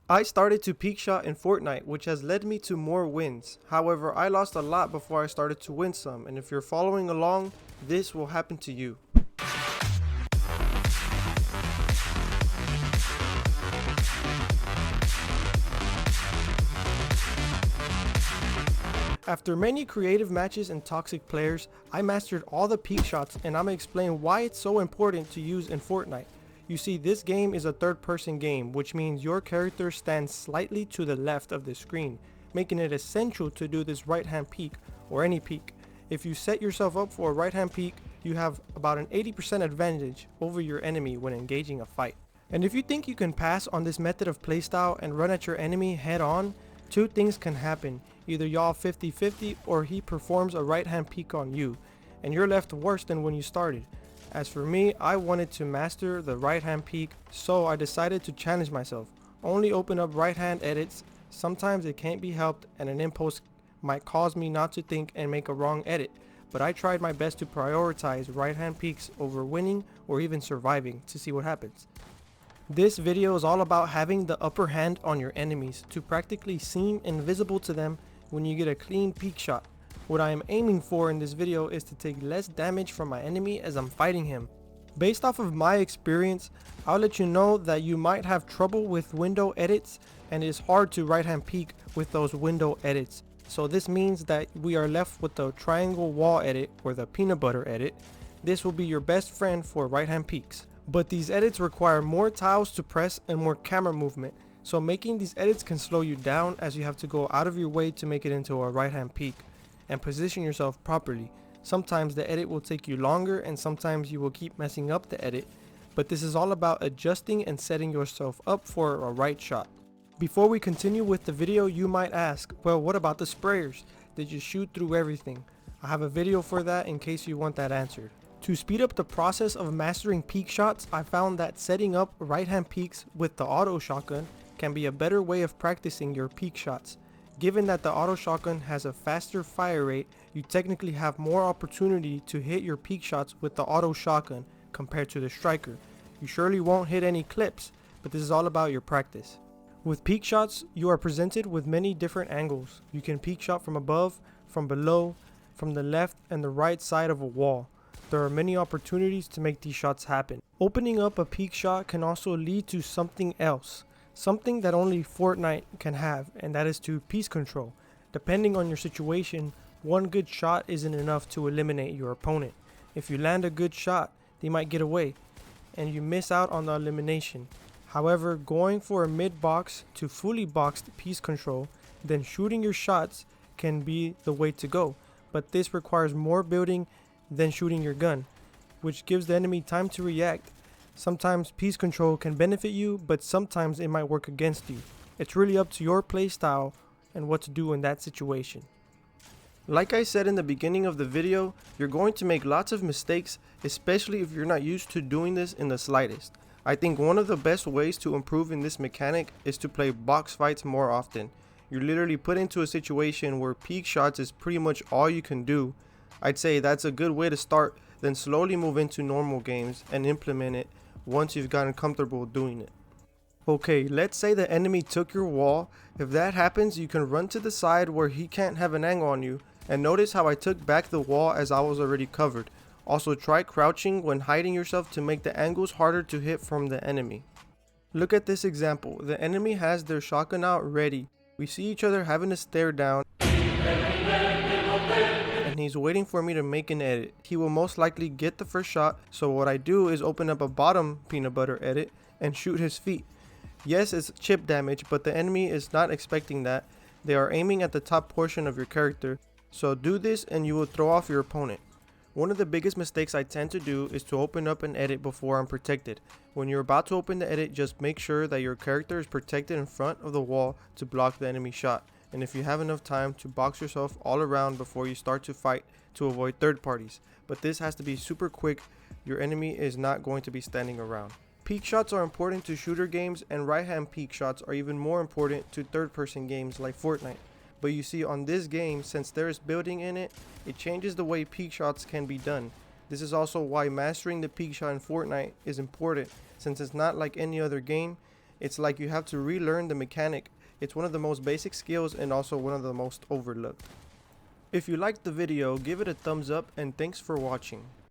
I started to peak shot in Fortnite, which has led me to more wins. However, I lost a lot before I started to win some, and if you're following along, this will happen to you. After many creative matches and toxic players, I mastered all the peak shots, and I'm going to explain why it's so important to use in Fortnite. You see, this game is a third-person game, which means your character stands slightly to the left of the screen, making it essential to do this right-hand peek, or any peek. If you set yourself up for a right-hand peek, you have about an 80% advantage over your enemy when engaging a fight. And if you think you can pass on this method of playstyle and run at your enemy head on, two things can happen. Either y'all 50-50 or he performs a right hand peek on you, and you're left worse than when you started. As for me, I wanted to master the right hand peek, so I decided to challenge myself. Only open up right hand edits. Sometimes it can't be helped and an impulse might cause me not to think and make a wrong edit, but I tried my best to prioritize right hand peeks over winning or even surviving to see what happens. This video is all about having the upper hand on your enemies to practically seem invisible to them when you get a clean peek shot. What I am aiming for in this video is to take less damage from my enemy as I'm fighting him. Based off of my experience, I'll let you know that you might have trouble with window edits and it is hard to right hand peek with those window edits. So this means that we are left with the triangle wall edit or the peanut butter edit. This will be your best friend for right hand peeks. But these edits require more tiles to press and more camera movement. So making these edits can slow you down as you have to go out of your way to make it into a right hand peek and position yourself properly. Sometimes the edit will take you longer and sometimes you will keep messing up the edit, but this is all about adjusting and setting yourself up for a right shot. Before we continue with the video, you might ask, well, what about the sprayers? Did you shoot through everything? I have a video for that in case you want that answered. To speed up the process of mastering peek shots, I found that setting up right hand peeks with the auto shotgun can be a better way of practicing your peek shots. Given that the auto shotgun has a faster fire rate, you technically have more opportunity to hit your peek shots with the auto shotgun compared to the striker. You surely won't hit any clips, but this is all about your practice. With peek shots, you are presented with many different angles. You can peek shot from above, from below, from the left and the right side of a wall. There are many opportunities to make these shots happen. Opening up a peek shot can also lead to something else. Something that only Fortnite can have, and that is to piece control. Depending on your situation, one good shot isn't enough to eliminate your opponent. If you land a good shot, they might get away, and you miss out on the elimination. However, going for a mid-box to fully boxed piece control, then shooting your shots can be the way to go. But this requires more building than shooting your gun, which gives the enemy time to react. Sometimes piece control can benefit you, but sometimes it might work against you. It's really up to your playstyle and what to do in that situation. Like I said in the beginning of the video, you're going to make lots of mistakes, especially if you're not used to doing this in the slightest. I think one of the best ways to improve in this mechanic is to play box fights more often. You're literally put into a situation where peek shots is pretty much all you can do. I'd say that's a good way to start, then slowly move into normal games and implement it once you've gotten comfortable doing it. Okay, let's say the enemy took your wall. If that happens, you can run to the side where he can't have an angle on you, and notice how I took back the wall as I was already covered. Also try crouching when hiding yourself to make the angles harder to hit from the enemy. Look at this example. The enemy has their shotgun out ready. We see each other having to stare down, and he's waiting for me to make an edit. He will most likely get the first shot, so what I do is open up a bottom peanut butter edit and shoot his feet. Yes, it's chip damage, but the enemy is not expecting that. They are aiming at the top portion of your character, so do this and you will throw off your opponent. One of the biggest mistakes I tend to do is to open up an edit before I'm protected. When you're about to open the edit, just make sure that your character is protected in front of the wall to block the enemy shot. And if you have enough time to box yourself all around before you start to fight to avoid third parties. But this has to be super quick. Your enemy is not going to be standing around. Peek shots are important to shooter games, and right hand peek shots are even more important to third person games like Fortnite. But you see, on this game, since there is building in it, it changes the way peek shots can be done. This is also why mastering the peek shot in Fortnite is important, since it's not like any other game. It's like you have to relearn the mechanic. It's one of the most basic skills and also one of the most overlooked. If you liked the video, give it a thumbs up and thanks for watching.